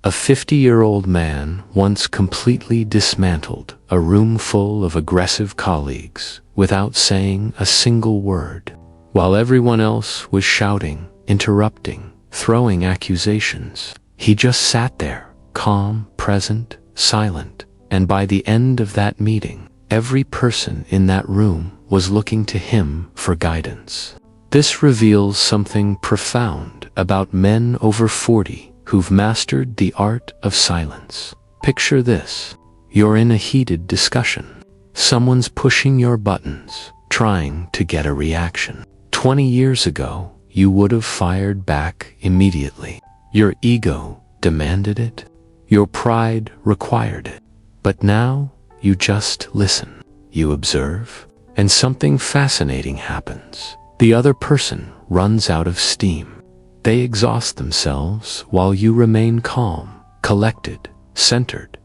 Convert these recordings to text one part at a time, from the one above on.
A 50-year-old man once completely dismantled a room full of aggressive colleagues without saying a single word. While everyone else was shouting, interrupting, throwing accusations, he just sat there, calm, present, silent, and by the end of that meeting, every person in that room was looking to him for guidance. This reveals something profound about men over 40 who've mastered the art of silence. Picture this. You're in a heated discussion. Someone's pushing your buttons, trying to get a reaction. 20 years ago, you would have fired back immediately. Your ego demanded it. Your pride required it. But now, you just listen. You observe, and something fascinating happens. The other person runs out of steam. They exhaust themselves while you remain calm, collected, centered.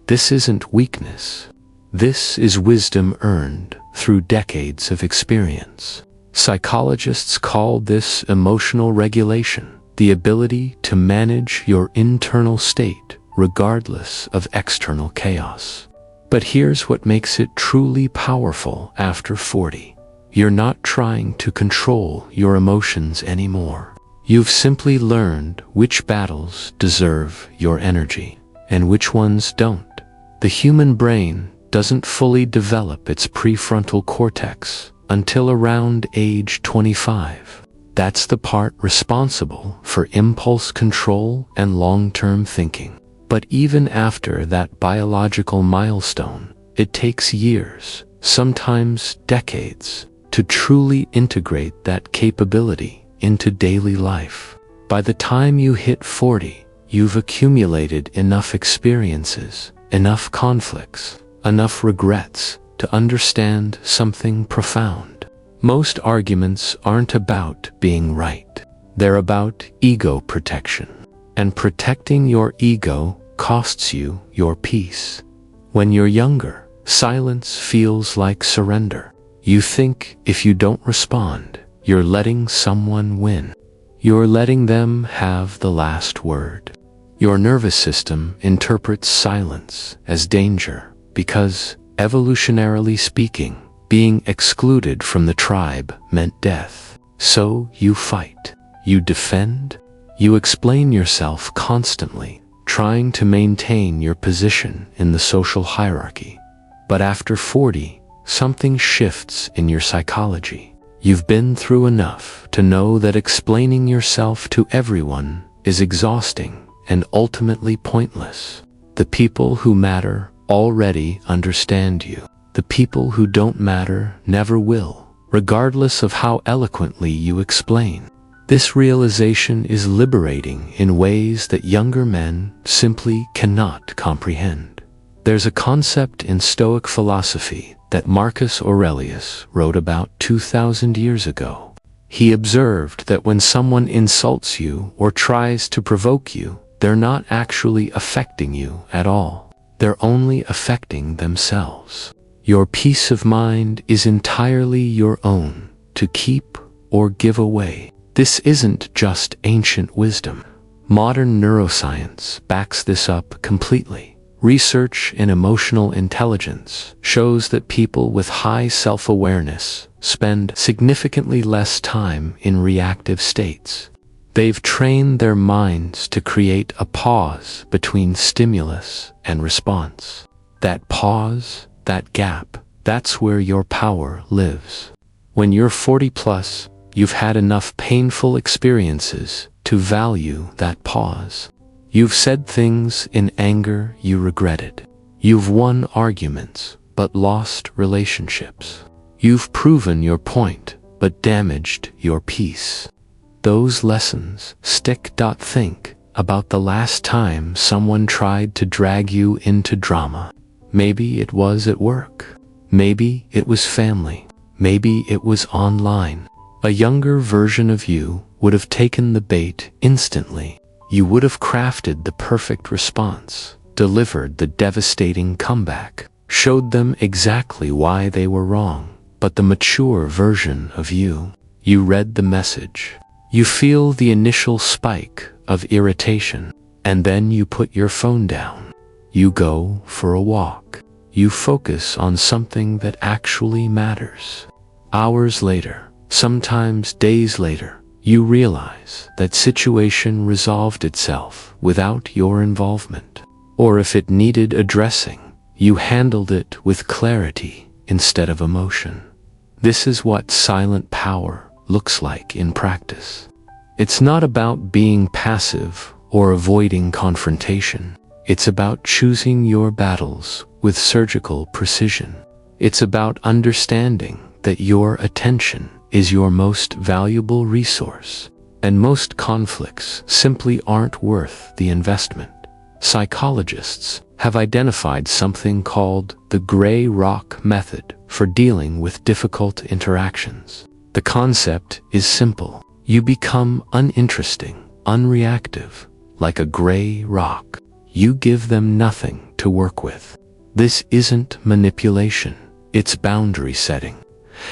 This isn't weakness. This is wisdom earned through decades of experience. Psychologists call this emotional regulation, the ability to manage your internal state regardless of external chaos. But here's what makes it truly powerful after 40. You're not trying to control your emotions anymore. You've simply learned which battles deserve your energy and which ones don't. The human brain doesn't fully develop its prefrontal cortex until around age 25. That's the part responsible for impulse control and long-term thinking. But even after that biological milestone, it takes years, sometimes decades, to truly integrate that capability into daily life. By the time you hit 40, you've accumulated enough experiences, enough conflicts, enough regrets to understand something profound. Most arguments aren't about being right. They're about ego protection. And protecting your ego costs you your peace. When you're younger, silence feels like surrender. You think if you don't respond, you're letting someone win. You're letting them have the last word. Your nervous system interprets silence as danger because, evolutionarily speaking, being excluded from the tribe meant death. So you fight. You defend. You explain yourself constantly, trying to maintain your position in the social hierarchy. But after 40, something shifts in your psychology. You've been through enough to know that explaining yourself to everyone is exhausting and ultimately pointless. The people who matter already understand you. The people who don't matter never will, regardless of how eloquently you explain. This realization is liberating in ways that younger men simply cannot comprehend. There's a concept in Stoic philosophy that Marcus Aurelius wrote about 2,000 years ago. He observed that when someone insults you or tries to provoke you, they're not actually affecting you at all. They're only affecting themselves. Your peace of mind is entirely your own, to keep or give away. This isn't just ancient wisdom. Modern neuroscience backs this up completely. Research in emotional intelligence shows that people with high self-awareness spend significantly less time in reactive states. They've trained their minds to create a pause between stimulus and response. That pause, that gap, that's where your power lives. When you're 40 plus, you've had enough painful experiences to value that pause. You've said things in anger you regretted. You've won arguments, but lost relationships. You've proven your point, but damaged your peace. Those lessons stick. Think about the last time someone tried to drag you into drama. Maybe it was at work. Maybe it was family. Maybe it was online. A younger version of you would have taken the bait instantly. You would have crafted the perfect response, delivered the devastating comeback, showed them exactly why they were wrong. But the mature version of you read the message. You feel the initial spike of irritation. And then you put your phone down. You go for a walk. You focus on something that actually matters. Hours later, sometimes days later, you realize that situation resolved itself without your involvement. Or if it needed addressing, you handled it with clarity instead of emotion. This is what silent power looks like in practice. It's not about being passive or avoiding confrontation. It's about choosing your battles with surgical precision. It's about understanding that your attention is your most valuable resource, and most conflicts simply aren't worth the investment. Psychologists have identified something called the gray rock method for dealing with difficult interactions. The concept is simple. You become uninteresting, unreactive, like a gray rock. You give them nothing to work with. This isn't manipulation, it's boundary setting.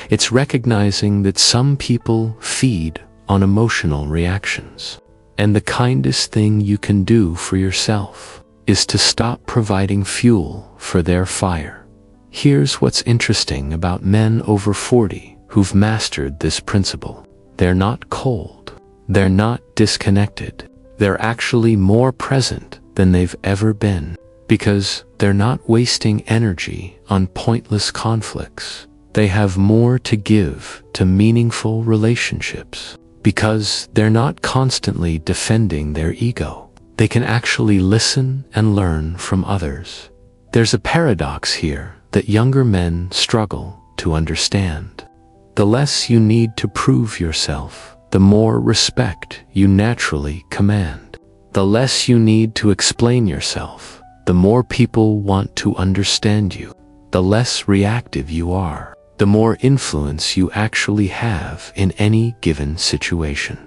It's recognizing that some people feed on emotional reactions. And the kindest thing you can do for yourself is to stop providing fuel for their fire. Here's what's interesting about men over 40 who've mastered this principle. They're not cold. They're not disconnected. They're actually more present than they've ever been, because they're not wasting energy on pointless conflicts. They have more to give to meaningful relationships, because they're not constantly defending their ego. They can actually listen and learn from others. There's a paradox here that younger men struggle to understand. The less you need to prove yourself, the more respect you naturally command. The less you need to explain yourself, the more people want to understand you. The less reactive you are, the more influence you actually have in any given situation.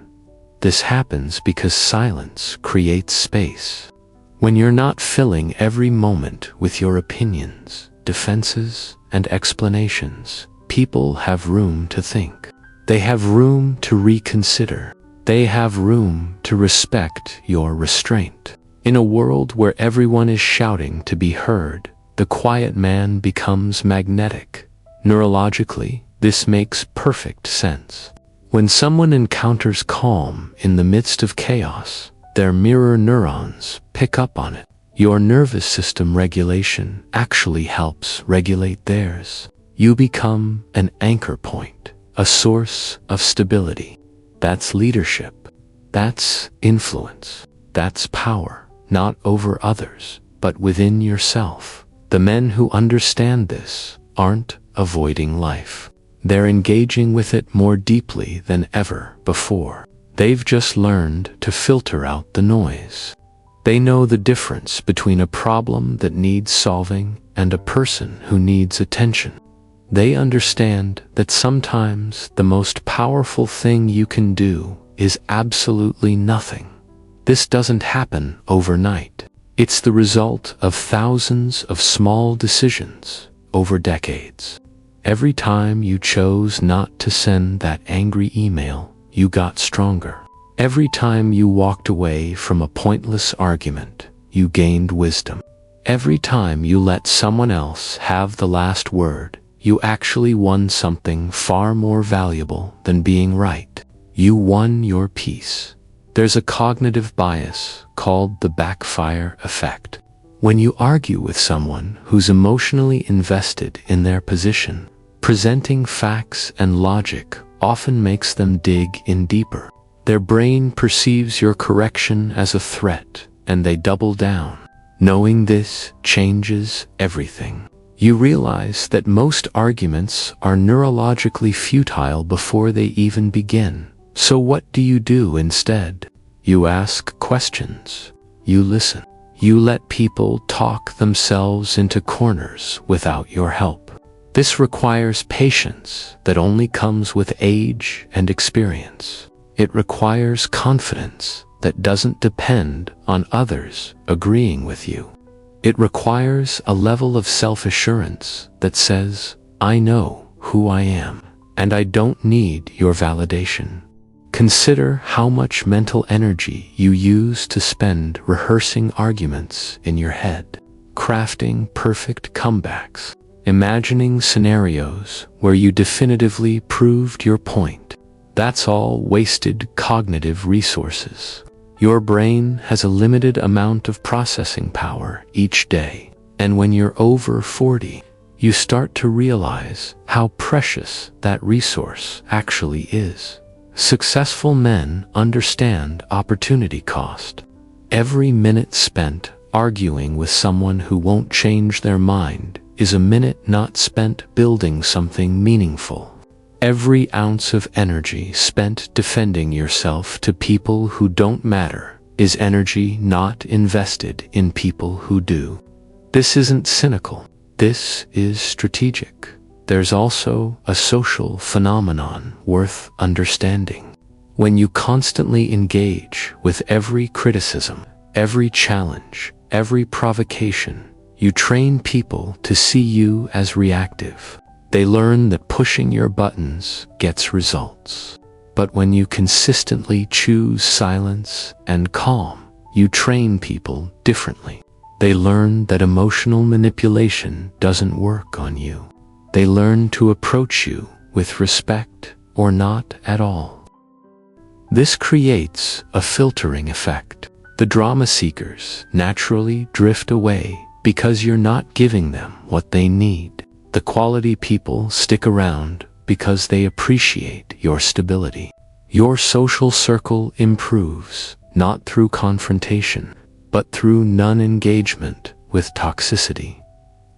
This happens because silence creates space. When you're not filling every moment with your opinions, defenses, and explanations, people have room to think. They have room to reconsider. They have room to respect your restraint. In a world where everyone is shouting to be heard, the quiet man becomes magnetic. Neurologically, this makes perfect sense. When someone encounters calm in the midst of chaos, their mirror neurons pick up on it. Your nervous system regulation actually helps regulate theirs. You become an anchor point, a source of stability. That's leadership. That's influence. That's power, not over others, but within yourself. The men who understand this aren't avoiding life. They're engaging with it more deeply than ever before. They've just learned to filter out the noise. They know the difference between a problem that needs solving and a person who needs attention. They understand that sometimes the most powerful thing you can do is absolutely nothing. This doesn't happen overnight. It's the result of thousands of small decisions over decades. Every time you chose not to send that angry email, you got stronger. Every time you walked away from a pointless argument, you gained wisdom. Every time you let someone else have the last word, you actually won something far more valuable than being right. You won your peace. There's a cognitive bias called the backfire effect. When you argue with someone who's emotionally invested in their position, presenting facts and logic often makes them dig in deeper. Their brain perceives your correction as a threat, and they double down. Knowing this changes everything. You realize that most arguments are neurologically futile before they even begin. So what do you do instead? You ask questions. You listen. You let people talk themselves into corners without your help. This requires patience that only comes with age and experience. It requires confidence that doesn't depend on others agreeing with you. It requires a level of self-assurance that says, I know who I am, and I don't need your validation. Consider how much mental energy you use to spend rehearsing arguments in your head, crafting perfect comebacks, imagining scenarios where you definitively proved your point. That's all wasted cognitive resources. Your brain has a limited amount of processing power each day, and when you're over 40, you start to realize how precious that resource actually is. Successful men understand opportunity cost. Every minute spent arguing with someone who won't change their mind is a minute not spent building something meaningful. Every ounce of energy spent defending yourself to people who don't matter is energy not invested in people who do. This isn't cynical. This is strategic. There's also a social phenomenon worth understanding. When you constantly engage with every criticism, every challenge, every provocation, you train people to see you as reactive. They learn that pushing your buttons gets results. But when you consistently choose silence and calm, you train people differently. They learn that emotional manipulation doesn't work on you. They learn to approach you with respect or not at all. This creates a filtering effect. The drama seekers naturally drift away because you're not giving them what they need. The quality people stick around because they appreciate your stability. Your social circle improves, not through confrontation, but through non-engagement with toxicity.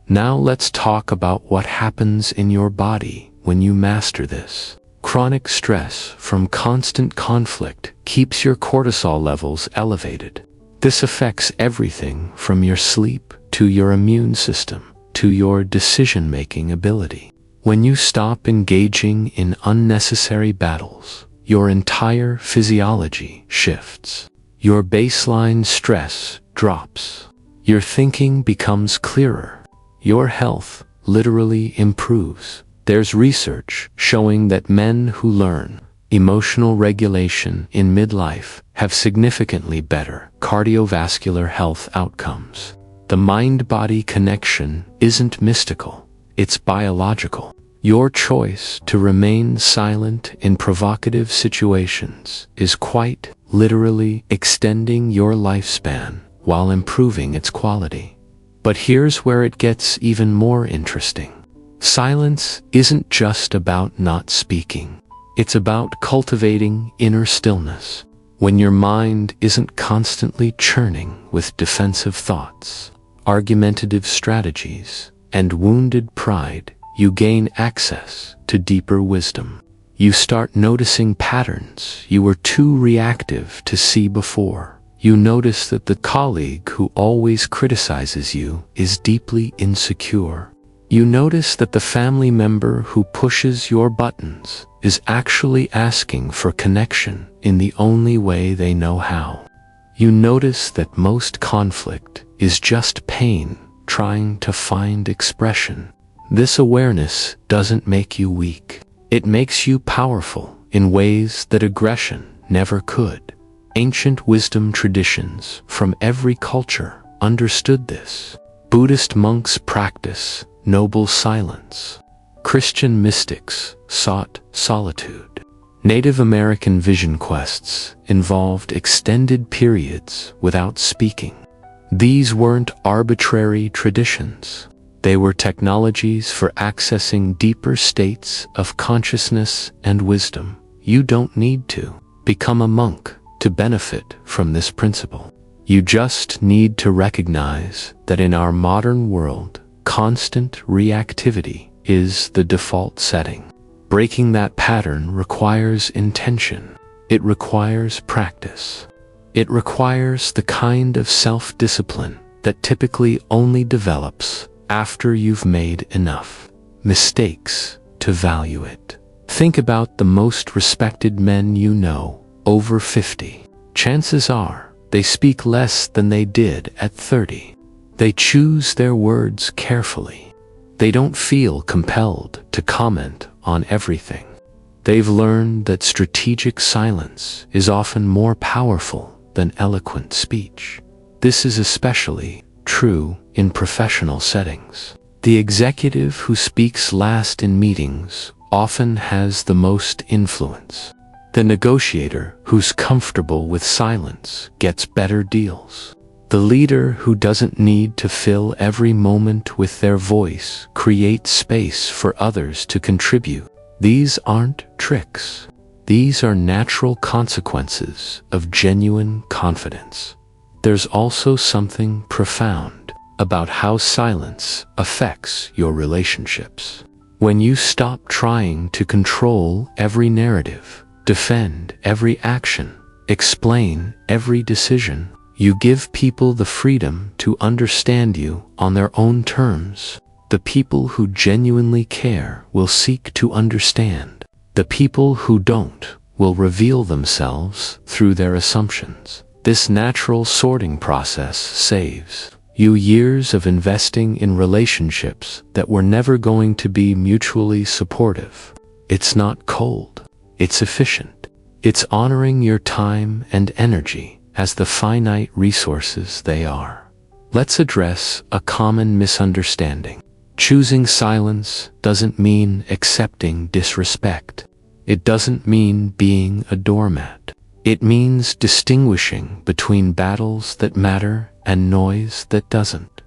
Now let's talk about what happens in your body when you master this. Chronic stress from constant conflict keeps your cortisol levels elevated. This affects everything from your sleep to your immune system to your decision-making ability. When you stop engaging in unnecessary battles, your entire physiology shifts. Your baseline stress drops. Your thinking becomes clearer. Your health literally improves. There's research showing that men who learn emotional regulation in midlife have significantly better cardiovascular health outcomes. The mind-body connection isn't mystical, it's biological. Your choice to remain silent in provocative situations is quite literally extending your lifespan while improving its quality. But here's where it gets even more interesting. Silence isn't just about not speaking. It's about cultivating inner stillness. When your mind isn't constantly churning with defensive thoughts, argumentative strategies, and wounded pride, you gain access to deeper wisdom. You start noticing patterns you were too reactive to see before. You notice that the colleague who always criticizes you is deeply insecure. You notice that the family member who pushes your buttons is actually asking for connection in the only way they know how. You notice that most conflict is just pain trying to find expression. This awareness doesn't make you weak. It makes you powerful in ways that aggression never could. Ancient wisdom traditions from every culture understood this. Buddhist monks practice noble silence. Christian mystics sought solitude. Native American vision quests involved extended periods without speaking. These weren't arbitrary traditions. They were technologies for accessing deeper states of consciousness and wisdom. You don't need to become a monk to benefit from this principle. You just need to recognize that in our modern world, constant reactivity is the default setting. Breaking that pattern requires intention. It requires practice. It requires the kind of self-discipline that typically only develops after you've made enough mistakes to value it. Think about the most respected men you know over 50. Chances are they speak less than they did at 30. They choose their words carefully. They don't feel compelled to comment on everything. They've learned that strategic silence is often more powerful than eloquent speech. This is especially true in professional settings. The executive who speaks last in meetings often has the most influence. The negotiator who's comfortable with silence gets better deals. The leader who doesn't need to fill every moment with their voice creates space for others to contribute. These aren't tricks. These are natural consequences of genuine confidence. There's also something profound about how silence affects your relationships. When you stop trying to control every narrative, defend every action, explain every decision, you give people the freedom to understand you on their own terms. The people who genuinely care will seek to understand. The people who don't will reveal themselves through their assumptions. This natural sorting process saves you years of investing in relationships that were never going to be mutually supportive. It's not cold. It's efficient. It's honoring your time and energy as the finite resources they are. Let's address a common misunderstanding. Choosing silence doesn't mean accepting disrespect. It doesn't mean being a doormat. It means distinguishing between battles that matter and noise that doesn't.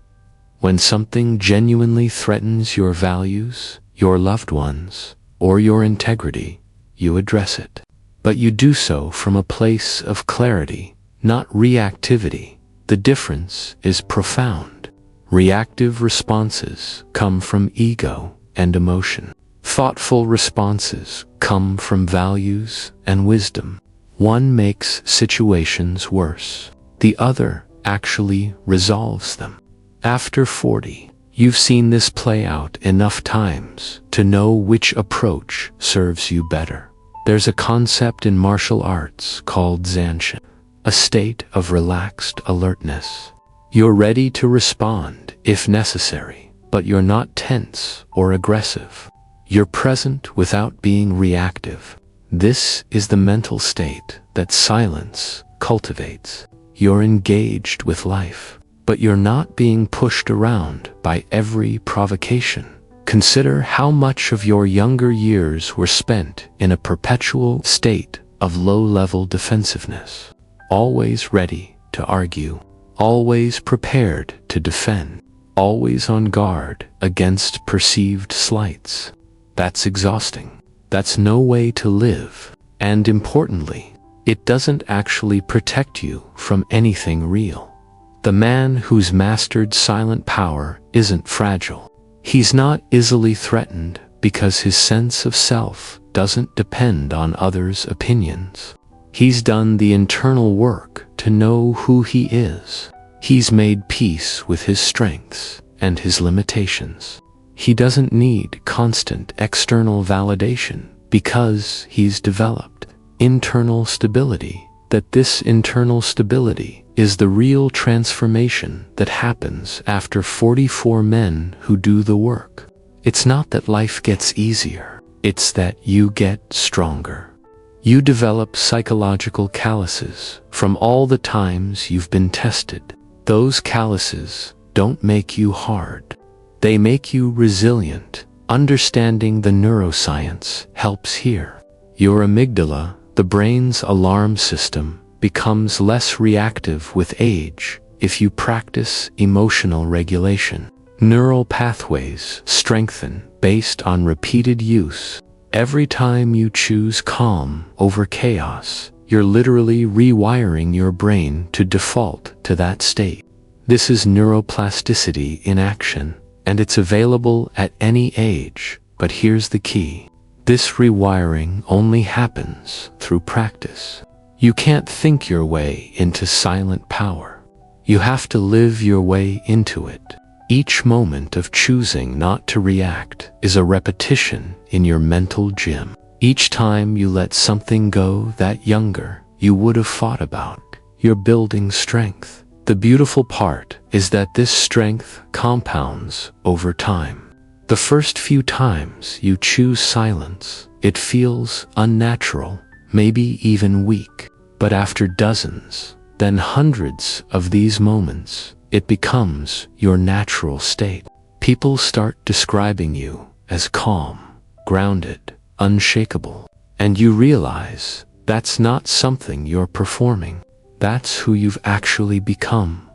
When something genuinely threatens your values, your loved ones, or your integrity, you address it. But you do so from a place of clarity, not reactivity. The difference is profound. Reactive responses come from ego and emotion. Thoughtful responses come from values and wisdom. One makes situations worse. The other actually resolves them. After 40, you've seen this play out enough times to know which approach serves you better. There's a concept in martial arts called zanshin, a state of relaxed alertness. You're ready to respond if necessary, but you're not tense or aggressive. You're present without being reactive. This is the mental state that silence cultivates. You're engaged with life, but you're not being pushed around by every provocation. Consider how much of your younger years were spent in a perpetual state of low-level defensiveness, always ready to argue, always prepared to defend, always on guard against perceived slights. That's exhausting. That's no way to live. And importantly, it doesn't actually protect you from anything real. The man who's mastered silent power isn't fragile. He's not easily threatened because his sense of self doesn't depend on others' opinions. He's done the internal work to know who he is. He's made peace with his strengths and his limitations. He doesn't need constant external validation because he's developed internal stability. That this internal stability is the real transformation that happens after 44 men who do the work. It's not that life gets easier, it's that you get stronger. You develop psychological calluses from all the times you've been tested. Those calluses don't make you hard. They make you resilient. Understanding the neuroscience helps here. Your amygdala, the brain's alarm system, becomes less reactive with age if you practice emotional regulation. Neural pathways strengthen based on repeated use. Every time you choose calm over chaos, you're literally rewiring your brain to default to that state. This is neuroplasticity in action, and it's available at any age. But here's the key. This rewiring only happens through practice. You can't think your way into silent power. You have to live your way into it. Each moment of choosing not to react is a repetition in your mental gym. Each time you let something go that younger you would have fought about, you're building strength. The beautiful part is that this strength compounds over time. The first few times you choose silence, it feels unnatural, maybe even weak. But after dozens, then hundreds of these moments, it becomes your natural state. People start describing you as calm, grounded, unshakable, and you realize that's not something you're performing. That's who you've actually become.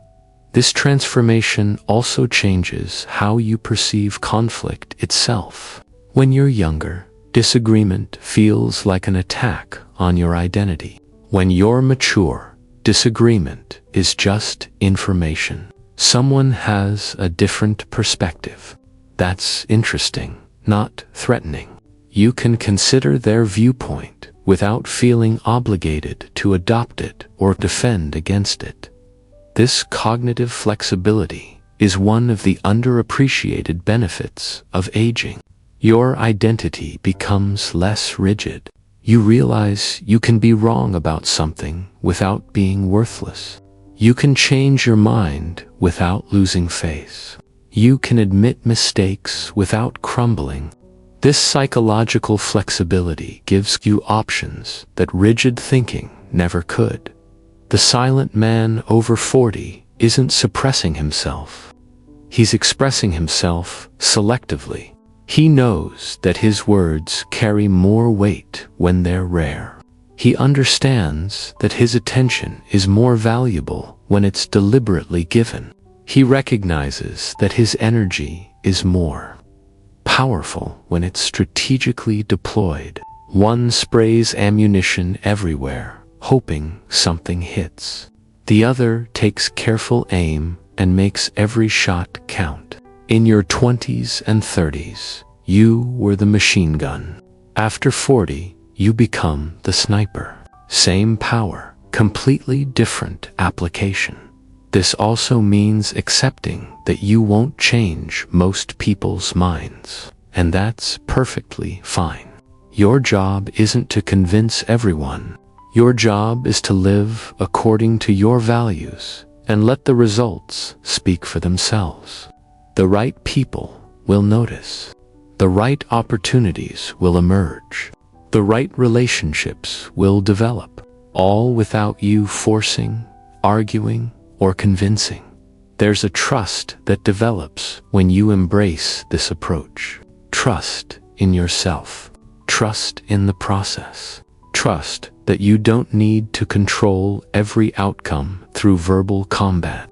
This transformation also changes how you perceive conflict itself. When you're younger, disagreement feels like an attack on your identity. When you're mature, disagreement is just information. Someone has a different perspective. That's interesting, not threatening. You can consider their viewpoint without feeling obligated to adopt it or defend against it. This cognitive flexibility is one of the underappreciated benefits of aging. Your identity becomes less rigid. You realize you can be wrong about something without being worthless. You can change your mind without losing face. You can admit mistakes without crumbling. This psychological flexibility gives you options that rigid thinking never could. The silent man over 40 isn't suppressing himself. He's expressing himself selectively. He knows that his words carry more weight when they're rare. He understands that his attention is more valuable when it's deliberately given. He recognizes that his energy is more powerful when it's strategically deployed. One sprays ammunition everywhere, hoping something hits. The other takes careful aim and makes every shot count. In your 20s and 30s, you were the machine gun. After 40, you become the sniper. Same power, completely different application. This also means accepting that you won't change most people's minds, and that's perfectly fine. Your job isn't to convince everyone. Your job is to live according to your values and let the results speak for themselves. The right people will notice. The right opportunities will emerge. The right relationships will develop, all without you forcing, arguing, or convincing. There's a trust that develops when you embrace this approach. Trust in yourself. Trust in the process. Trust that you don't need to control every outcome through verbal combat.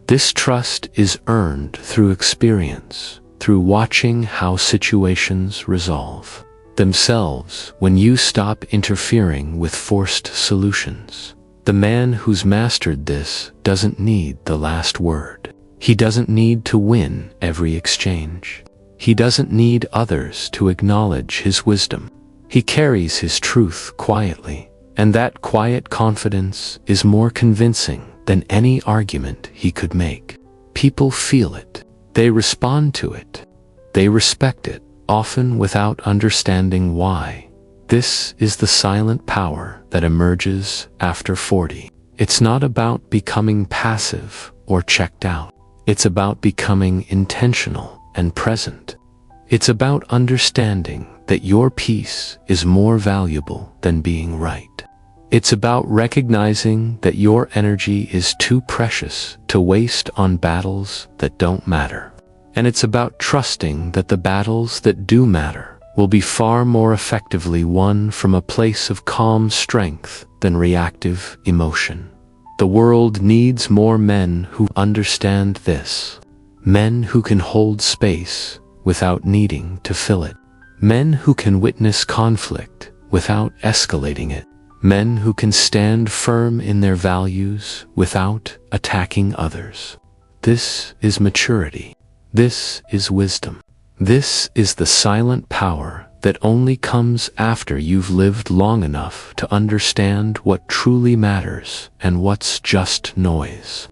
This trust is earned through experience, through watching how situations resolve themselves when you stop interfering with forced solutions. The man who's mastered this doesn't need the last word. He doesn't need to win every exchange. He doesn't need others to acknowledge his wisdom. He carries his truth quietly, and that quiet confidence is more convincing than any argument he could make. People feel it. They respond to it. They respect it, often without understanding why. This is the silent power that emerges after 40. It's not about becoming passive or checked out. It's about becoming intentional and present. It's about understanding that your peace is more valuable than being right. It's about recognizing that your energy is too precious to waste on battles that don't matter. And it's about trusting that the battles that do matter will be far more effectively won from a place of calm strength than reactive emotion. The world needs more men who understand this. Men who can hold space without needing to fill it. Men who can witness conflict without escalating it. Men who can stand firm in their values without attacking others. This is maturity. This is wisdom. This is the silent power that only comes after you've lived long enough to understand what truly matters and what's just noise.